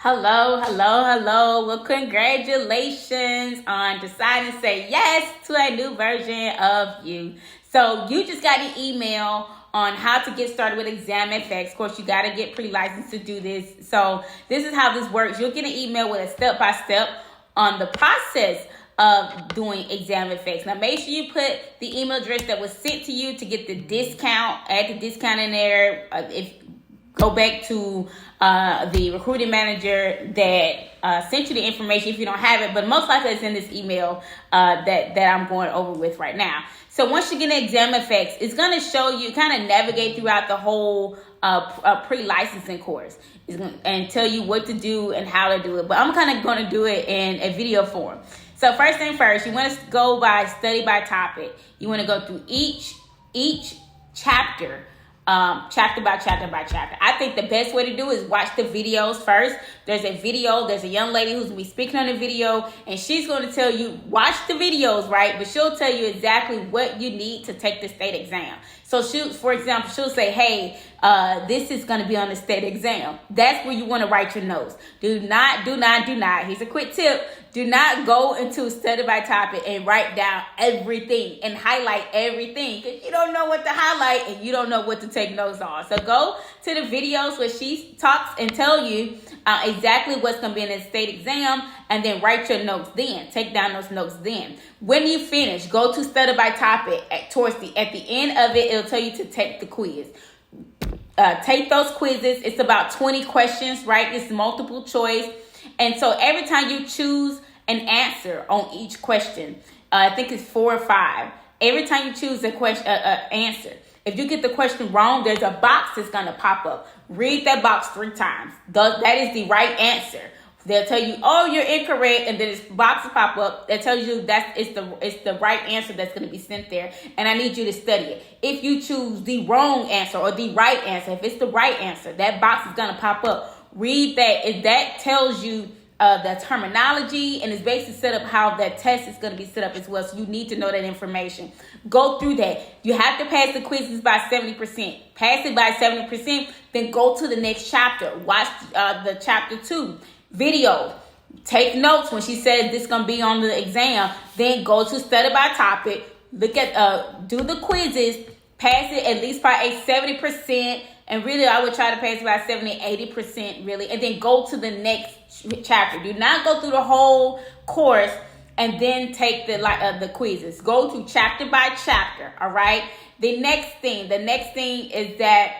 Hello, hello, hello. Well, congratulations on deciding to say yes to a new version of you. So you just got an email on how to get started with Examfx. Of course, you got to get pre-licensed to do this. So this is how this works. You'll get an email with a step-by-step on the process of doing Examfx. Now, make sure you put the email address that was sent to you to get the discount. Add the discount in there. Go back to the recruiting manager that sent you the information if you don't have it, but most likely it's in this email that I'm going over with right now. So once you get an Examfx, it's going to show you, kind of navigate throughout the whole pre-licensing course and tell you what to do and how to do it. But I'm kind of going to do it in a video form. So first thing first, you want to go by study by topic. You want to go through each chapter. Chapter by chapter by chapter. I think the best way to do is watch the videos first. There's a young lady who's going to be speaking on the video, and she's going to tell you, watch the videos, right? But she'll tell you exactly what you need to take the state exam. So for example, she'll say, hey, this is going to be on the state exam. That's where you want to write your notes. Do not. Here's a quick tip. Do not go into study by topic and write down everything and highlight everything, because you don't know what to highlight and you don't know what to take notes on. So go to the videos where she talks and tell you exactly what's going to be in the state exam, and then write your notes then. Take down those notes then. When you finish, go to study by topic. At the end of it, it'll tell you to take the quiz. Take those quizzes. It's about 20 questions, right? It's multiple choice. And so every time you choose an answer on each question, I think it's 4 or 5. Every time you choose a question, answer, if you get the question wrong, there's a box that's going to pop up. Read that box 3 times. That is the right answer. They'll tell you, oh, you're incorrect, and then this box will pop up that tells you it's the right answer that's going to be sent there, and I need you to study it. If you choose the wrong answer or the right answer, if it's the right answer, that box is going to pop up. Read that. If that tells you the terminology, and it's basically set up how that test is going to be set up as well. So you need to know that information. Go through that. You have to pass the quizzes by 70%. Pass it by 70%, then go to the next chapter. Watch the chapter 2 video. Take notes when she says this is going to be on the exam. Then go to study by topic. Look at do the quizzes. Pass it at least by a 70%. And really, I would try to pass about 70, 80%, really. And then go to the next chapter. Do not go through the whole course and then take the quizzes. Go to chapter by chapter, all right? The next thing is that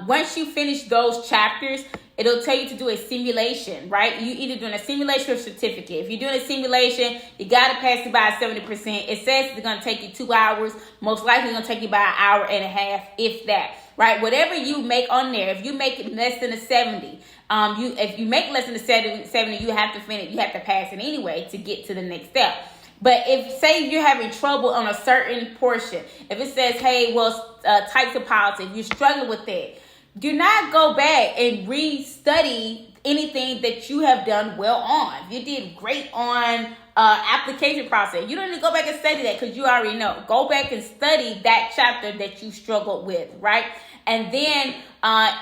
once you finish those chapters, it'll tell you to do a simulation, right? You either doing a simulation or certificate. If you're doing a simulation, you got to pass it by 70%. It says it's going to take you 2 hours. Most likely it's going to take you by 1.5 hours, if that, right? Whatever you make on there, if you make it less than a 70, if you make less than a 70, you have to finish. You have to pass it anyway to get to the next step. But if, say, you're having trouble on a certain portion, if it says, hey, well, types of policy, if you're struggling with that, do not go back and re-study anything that you have done well on. If you did great on application process, you don't need to go back and study that because you already know. Go back and study that chapter that you struggled with, right? And then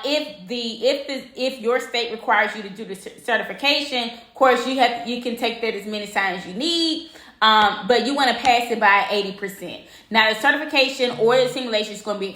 if your state requires you to do the certification, of course, you can take that as many times as you need. But you want to pass it by 80%. Now, the certification or the simulation is going to be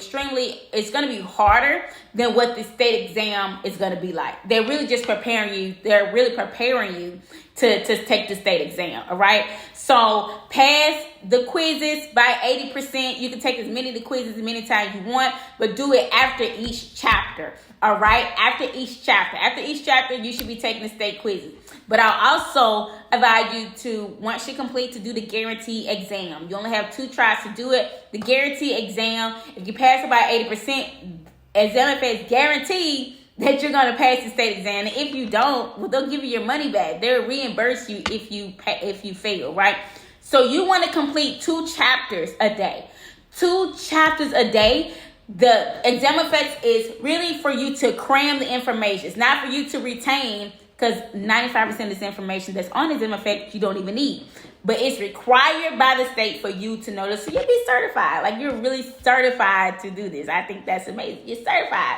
it's going to be harder than what the state exam is going to be like. They're really just preparing you. They're really preparing you to take the state exam. All right. So pass the quizzes by 80%. You can take as many of the quizzes as many times you want, but do it after each chapter. All right. After each chapter, you should be taking the state quizzes. But I'll also advise you to, once you complete, to do the guarantee exam. You only have 2 tries to do it. The guarantee exam, if you pass it by 80%, Examfx guarantee that you're going to pass the state exam. And if you don't, well, they'll give you your money back. They'll reimburse you if you fail, right? So you want to complete 2 chapters a day. 2 chapters a day. The Examfx is really for you to cram the information. It's not for you to retain, because 95% of this information that's on Examfx you don't even need. But it's required by the state for you to know this. So you'll be certified. Like, you're really certified to do this. I think that's amazing. You're certified.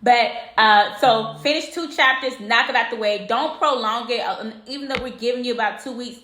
But so finish 2 chapters, knock it out the way. Don't prolong it. Even though we're giving you about 2 weeks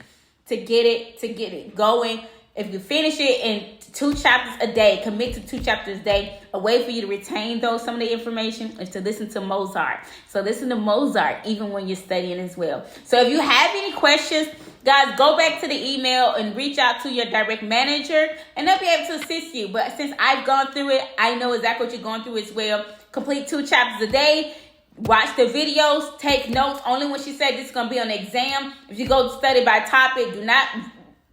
to get it going. If you finish it in 2 chapters a day, commit to 2 chapters a day. A way for you to retain some of the information is to listen to Mozart. So listen to Mozart even when you're studying as well. So if you have any questions, guys, go back to the email and reach out to your direct manager, and they'll be able to assist you. But since I've gone through it, I know exactly what you're going through as well. Complete 2 chapters a day. Watch the videos. Take notes. Only when she said this is going to be on the exam. If you go study by topic, do not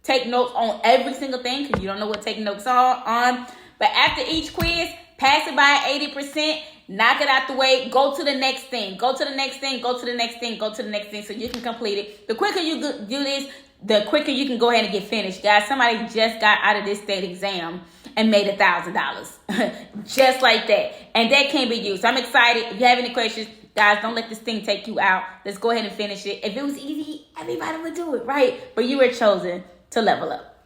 take notes on every single thing because you don't know what taking notes on. But after each quiz, pass it by 80%. Knock it out the way. Go to the next thing. Go to the next thing. Go to the next thing. Go to the next thing so you can complete it. The quicker you do this, the quicker you can go ahead and get finished. Guys, somebody just got out of this state exam and made $1,000. Just like that. And that can be you. So I'm excited. If you have any questions, guys, don't let this thing take you out. Let's go ahead and finish it. If it was easy, everybody would do it, right? But you were chosen to level up.